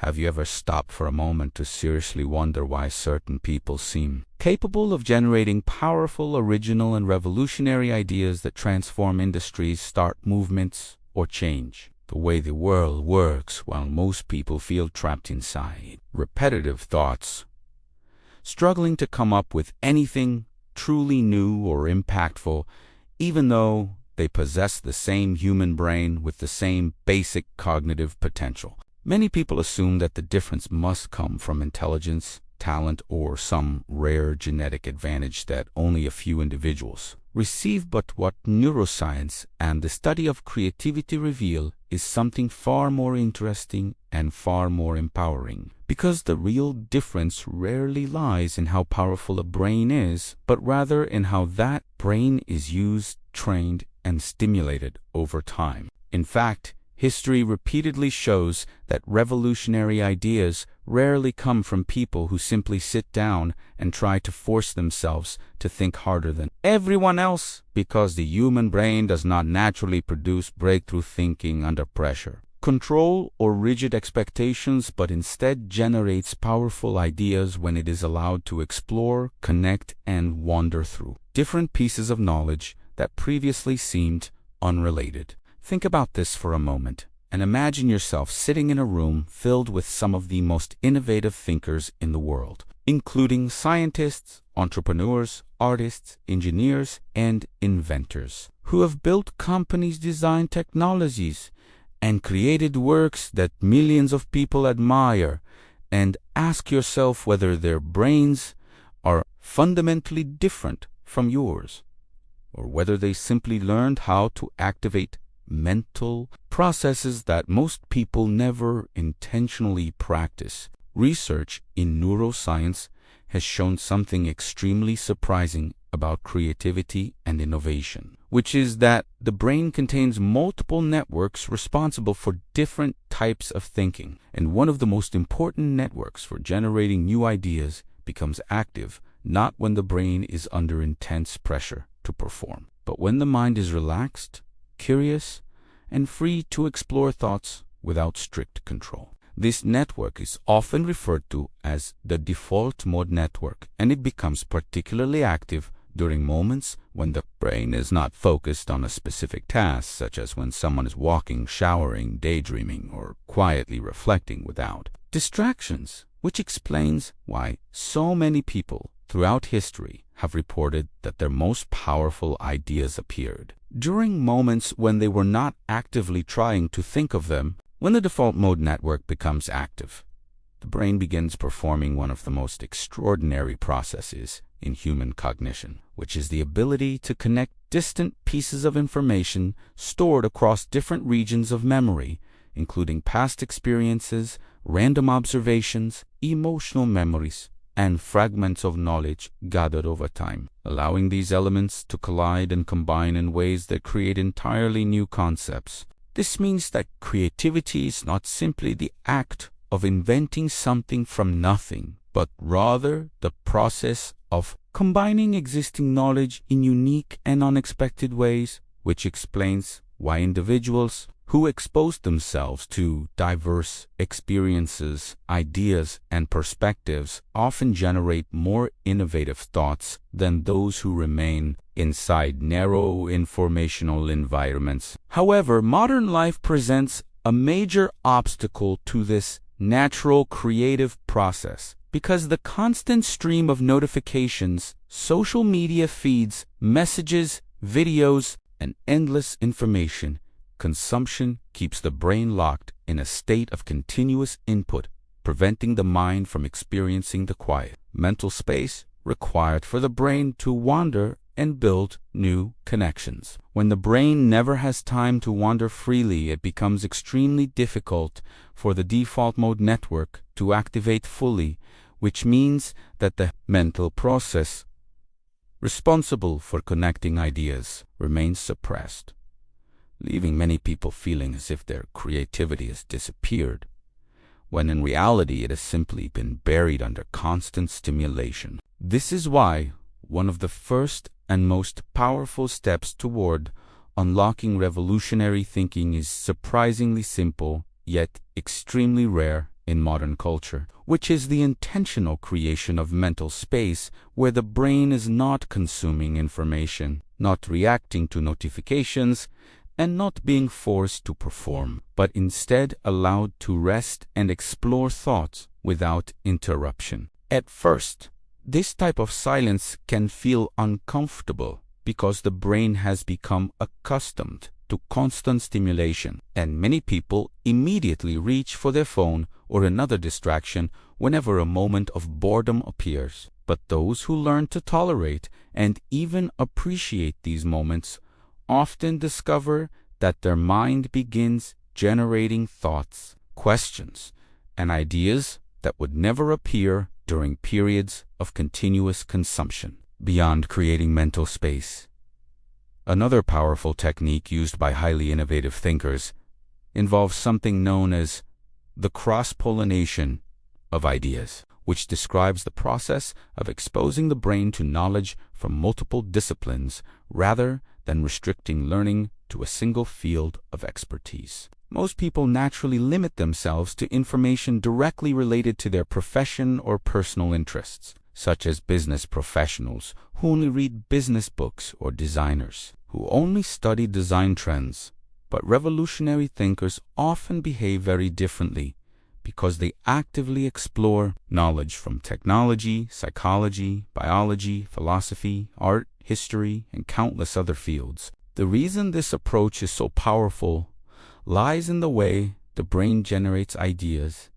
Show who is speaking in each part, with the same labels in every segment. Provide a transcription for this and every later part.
Speaker 1: Have you ever stopped for a moment to seriously wonder why certain people seem capable of generating powerful, original, and revolutionary ideas that transform industries, start movements, or change the way the world works, while most people feel trapped inside repetitive thoughts, struggling to come up with anything truly new or impactful, even though they possess the same human brain with the same basic cognitive potential? Many people assume that the difference must come from intelligence, talent, or some rare genetic advantage that only a few individuals receive. But what neuroscience and the study of creativity reveal is something far more interesting and far more empowering. Because the real difference rarely lies in how powerful a brain is, but rather in how that brain is used, trained, and stimulated over time. In fact, history repeatedly shows that revolutionary ideas rarely come from people who simply sit down and try to force themselves to think harder than everyone else, because the human brain does not naturally produce breakthrough thinking under pressure, control, or rigid expectations, but instead generates powerful ideas when it is allowed to explore, connect, and wander through different pieces of knowledge that previously seemed unrelated. Think about this for a moment and imagine yourself sitting in a room filled with some of the most innovative thinkers in the world, including scientists, entrepreneurs, artists, engineers, and inventors, who have built companies, designed technologies, and created works that millions of people admire. And ask yourself whether their brains are fundamentally different from yours, or whether they simply learned how to activate mental processes that most people never intentionally practice. Research in neuroscience has shown something extremely surprising about creativity and innovation, which is that the brain contains multiple networks responsible for different types of thinking, and one of the most important networks for generating new ideas becomes active not when the brain is under intense pressure to perform, but when the mind is relaxed, curious, and free to explore thoughts without strict control. This network is often referred to as the default mode network, and it becomes particularly active during moments when the brain is not focused on a specific task, such as when someone is walking, showering, daydreaming, or quietly reflecting without distractions, which explains why so many people throughout history have reported that their most powerful ideas appeared during moments when they were not actively trying to think of them. When the default mode network becomes active, the brain begins performing one of the most extraordinary processes in human cognition, which is the ability to connect distant pieces of information stored across different regions of memory, including past experiences, random observations, emotional memories, and fragments of knowledge gathered over time, allowing these elements to collide and combine in ways that create entirely new concepts. This means that creativity is not simply the act of inventing something from nothing, but rather the process of combining existing knowledge in unique and unexpected ways, which explains why individuals who expose themselves to diverse experiences, ideas, and perspectives often generate more innovative thoughts than those who remain inside narrow informational environments. However, modern life presents a major obstacle to this natural creative process, because the constant stream of notifications, social media feeds, messages, videos, and endless information consumption keeps the brain locked in a state of continuous input, preventing the mind from experiencing the quiet mental space required for the brain to wander and build new connections. When the brain never has time to wander freely, it becomes extremely difficult for the default mode network to activate fully, which means that the mental process responsible for connecting ideas remains suppressed, leaving many people feeling as if their creativity has disappeared, when in reality it has simply been buried under constant stimulation. This is why one of the first and most powerful steps toward unlocking revolutionary thinking is surprisingly simple, yet extremely rare in modern culture, which is the intentional creation of mental space where the brain is not consuming information, not reacting to notifications, and not being forced to perform, but instead allowed to rest and explore thoughts without interruption. At first, this type of silence can feel uncomfortable because the brain has become accustomed to constant stimulation, and many people immediately reach for their phone or another distraction whenever a moment of boredom appears. But those who learn to tolerate and even appreciate these moments often discover that their mind begins generating thoughts, questions, and ideas that would never appear during periods of continuous consumption. Beyond creating mental space, another powerful technique used by highly innovative thinkers involves something known as the cross-pollination of ideas, which describes the process of exposing the brain to knowledge from multiple disciplines rather than restricting learning to a single field of expertise. Most people naturally limit themselves to information directly related to their profession or personal interests, such as business professionals who only read business books, or designers who only study design trends. But revolutionary thinkers often behave very differently because they actively explore knowledge from technology, psychology, biology, philosophy, art, history, and countless other fields. The reason this approach is so powerful lies in the way the brain generates ideas,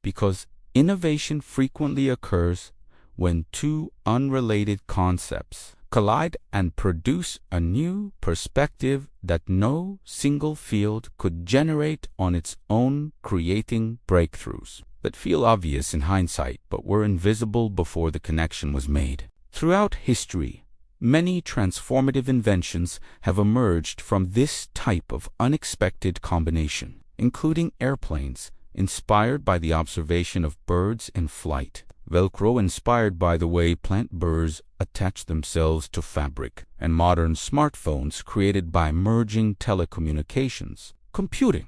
Speaker 1: because innovation frequently occurs when two unrelated concepts collide and produce a new perspective that no single field could generate on its own, creating breakthroughs that feel obvious in hindsight but were invisible before the connection was made. Throughout history, many transformative inventions have emerged from this type of unexpected combination, including airplanes inspired by the observation of birds in flight, Velcro inspired by the way plant burrs attach themselves to fabric, and modern smartphones created by merging telecommunications, computing,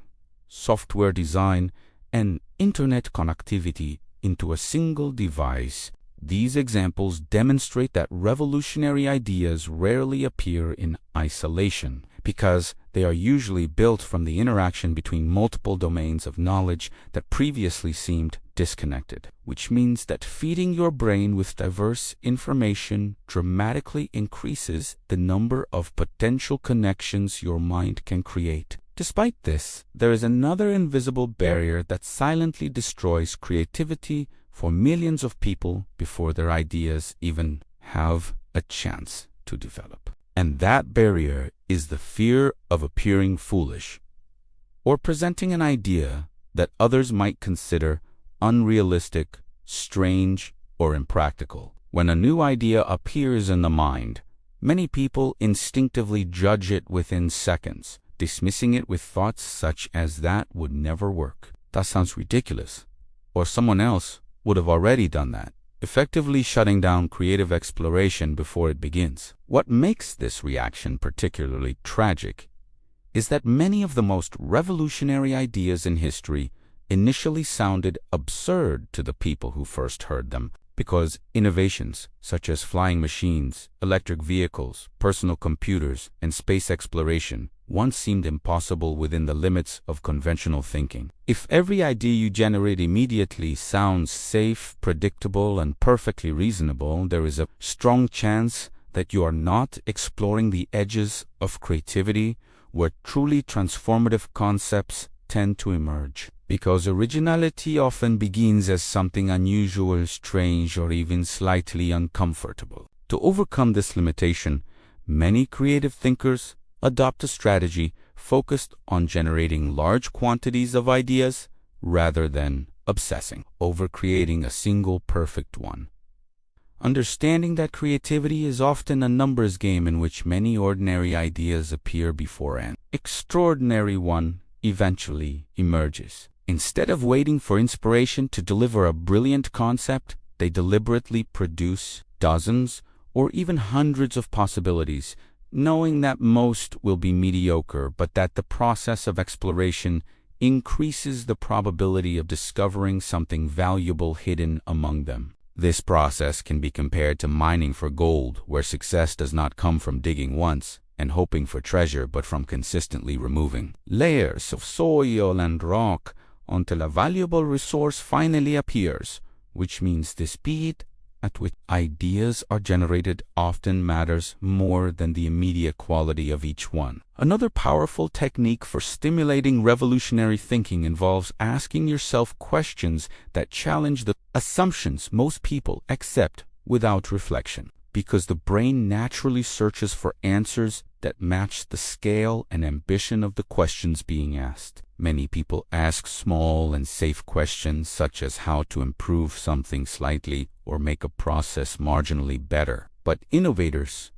Speaker 1: software design, and internet connectivity into a single device. These examples demonstrate that revolutionary ideas rarely appear in isolation, because they are usually built from the interaction between multiple domains of knowledge that previously seemed disconnected, which means that feeding your brain with diverse information dramatically increases the number of potential connections your mind can create. Despite this, there is another invisible barrier that silently destroys creativity for millions of people before their ideas even have a chance to develop. And that barrier is the fear of appearing foolish or presenting an idea that others might consider unrealistic, strange, or impractical. When a new idea appears in the mind, many people instinctively judge it within seconds, dismissing it with thoughts such as "that would never work. That sounds ridiculous," or "someone else would have already done that," effectively shutting down creative exploration before it begins. What makes this reaction particularly tragic is that many of the most revolutionary ideas in history initially sounded absurd to the people who first heard them, because innovations such as flying machines, electric vehicles, personal computers, and space exploration once seemed impossible within the limits of conventional thinking. If every idea you generate immediately sounds safe, predictable, and perfectly reasonable, there is a strong chance that you are not exploring the edges of creativity where truly transformative concepts tend to emerge. Because originality often begins as something unusual, strange, or even slightly uncomfortable. To overcome this limitation, many creative thinkers adopt a strategy focused on generating large quantities of ideas rather than obsessing over creating a single perfect one. Understanding that creativity is often a numbers game in which many ordinary ideas appear before an extraordinary one eventually emerges. Instead of waiting for inspiration to deliver a brilliant concept, they deliberately produce dozens or even hundreds of possibilities, knowing that most will be mediocre, but that the process of exploration increases the probability of discovering something valuable hidden among them. This process can be compared to mining for gold, where success does not come from digging once and hoping for treasure, but from consistently removing layers of soil and rock until a valuable resource finally appears, which means the speed at which ideas are generated often matters more than the immediate quality of each one. Another powerful technique for stimulating revolutionary thinking involves asking yourself questions that challenge the assumptions most people accept without reflection, because the brain naturally searches for answers that match the scale and ambition of the questions being asked. Many people ask small and safe questions such as how to improve something slightly or make a process marginally better. But innovators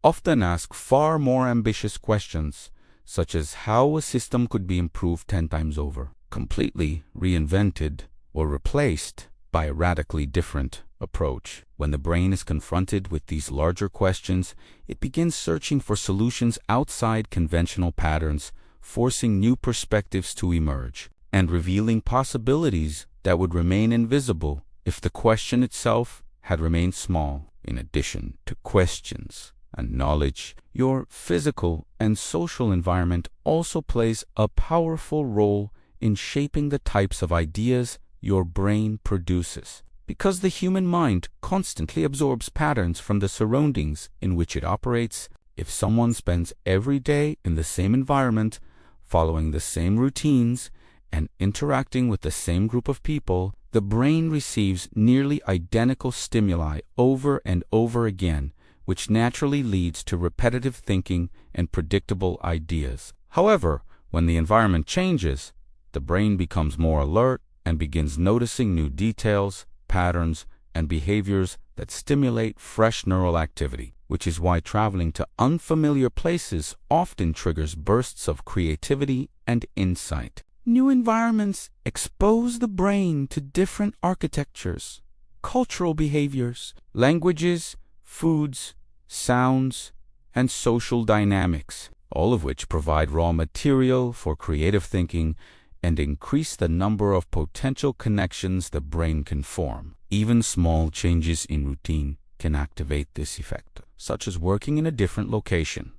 Speaker 1: often ask far more ambitious questions, such as how a system could be improved 10 times over, completely reinvented, or replaced by a radically different approach. When the brain is confronted with these larger questions, it begins searching for solutions outside conventional patterns, forcing new perspectives to emerge and revealing possibilities that would remain invisible if the question itself had remained small. In addition to questions and knowledge, your physical and social environment also plays a powerful role in shaping the types of ideas your brain produces. Because the human mind constantly absorbs patterns from the surroundings in which it operates, if someone spends every day in the same environment, following the same routines, and interacting with the same group of people, the brain receives nearly identical stimuli over and over again, which naturally leads to repetitive thinking and predictable ideas. However, when the environment changes, the brain becomes more alert and begins noticing new details, patterns, and behaviors that stimulate fresh neural activity, which is why traveling to unfamiliar places often triggers bursts of creativity and insight. New environments expose the brain to different architectures, cultural behaviors, languages, foods, sounds, and social dynamics, all of which provide raw material for creative thinking and increase the number of potential connections the brain can form. Even small changes in routine can activate this effect, such as working in a different location,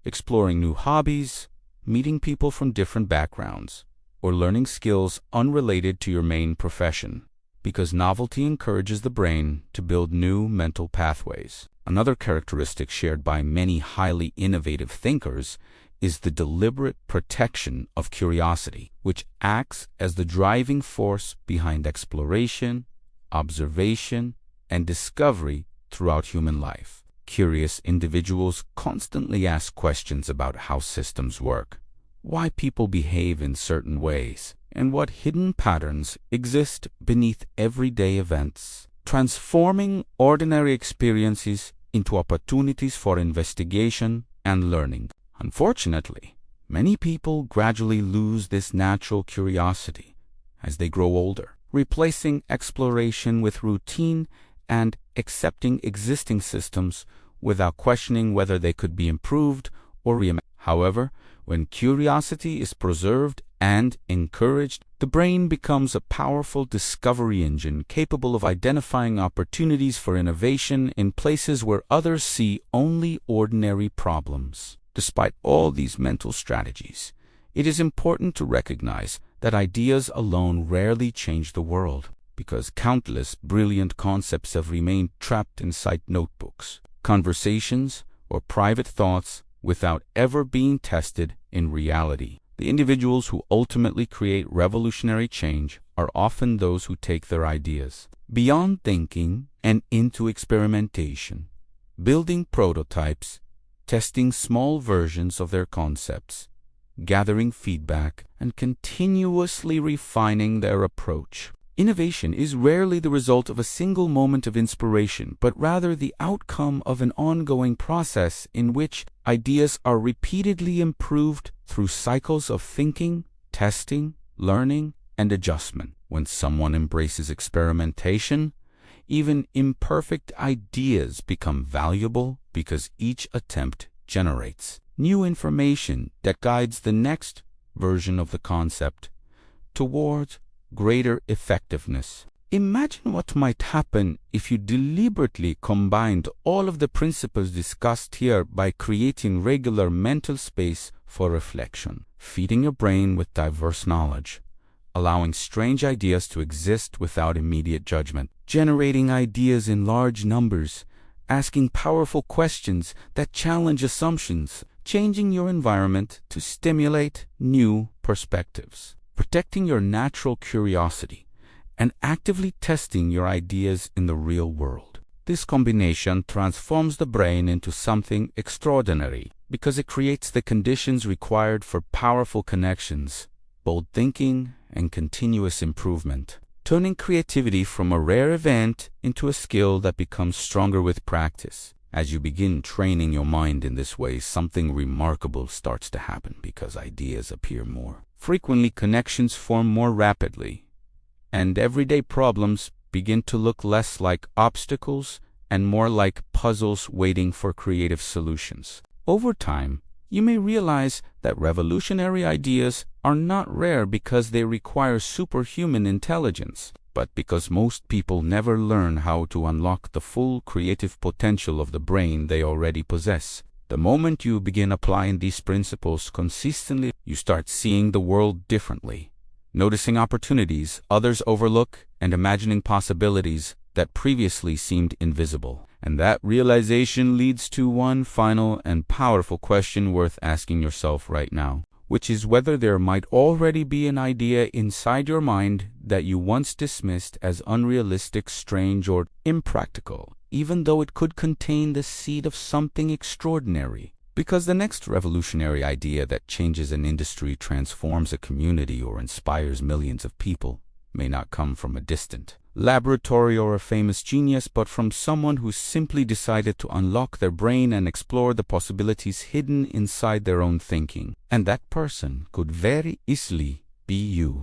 Speaker 1: exploring new hobbies, meeting people from different backgrounds, or learning skills unrelated to your main profession, because novelty encourages the brain to build new mental pathways. Another characteristic shared by many highly innovative thinkers is the deliberate protection of curiosity, which acts as the driving force behind exploration, observation, and discovery throughout human life. Curious individuals constantly ask questions about how systems work, why people behave in certain ways, and what hidden patterns exist beneath everyday events, transforming ordinary experiences into opportunities for investigation and learning. Unfortunately, many people gradually lose this natural curiosity as they grow older, replacing exploration with routine and accepting existing systems without questioning whether they could be improved or reimagined. However, when curiosity is preserved and encouraged, the brain becomes a powerful discovery engine capable of identifying opportunities for innovation in places where others see only ordinary problems. Despite all these mental strategies, it is important to recognize that ideas alone rarely change the world, because countless brilliant concepts have remained trapped inside notebooks, conversations, or private thoughts without ever being tested in reality. The individuals who ultimately create revolutionary change are often those who take their ideas beyond thinking and into experimentation, building prototypes, testing small versions of their concepts, gathering feedback, and continuously refining their approach. Innovation is rarely the result of a single moment of inspiration, but rather the outcome of an ongoing process in which ideas are repeatedly improved through cycles of thinking, testing, learning, and adjustment. When someone embraces experimentation, even imperfect ideas become valuable because each attempt generates new information that guides the next version of the concept, towards greater effectiveness. Imagine what might happen if you deliberately combined all of the principles discussed here by creating regular mental space for reflection, feeding your brain with diverse knowledge, allowing strange ideas to exist without immediate judgment, generating ideas in large numbers, asking powerful questions that challenge assumptions, changing your environment to stimulate new perspectives, protecting your natural curiosity, and actively testing your ideas in the real world. This combination transforms the brain into something extraordinary because it creates the conditions required for powerful connections, bold thinking, and continuous improvement, turning creativity from a rare event into a skill that becomes stronger with practice. As you begin training your mind in this way, something remarkable starts to happen because ideas appear more frequently, connections form more rapidly, and everyday problems begin to look less like obstacles and more like puzzles waiting for creative solutions. Over time, you may realize that revolutionary ideas are not rare because they require superhuman intelligence, but because most people never learn how to unlock the full creative potential of the brain they already possess. The moment you begin applying these principles consistently, you start seeing the world differently, noticing opportunities others overlook, and imagining possibilities that previously seemed invisible. And that realization leads to one final and powerful question worth asking yourself right now, which is whether there might already be an idea inside your mind that you once dismissed as unrealistic, strange, or impractical, even though it could contain the seed of something extraordinary. Because the next revolutionary idea that changes an industry, transforms a community, or inspires millions of people may not come from a distant laboratory or a famous genius, but from someone who simply decided to unlock their brain and explore the possibilities hidden inside their own thinking. And that person could very easily be you.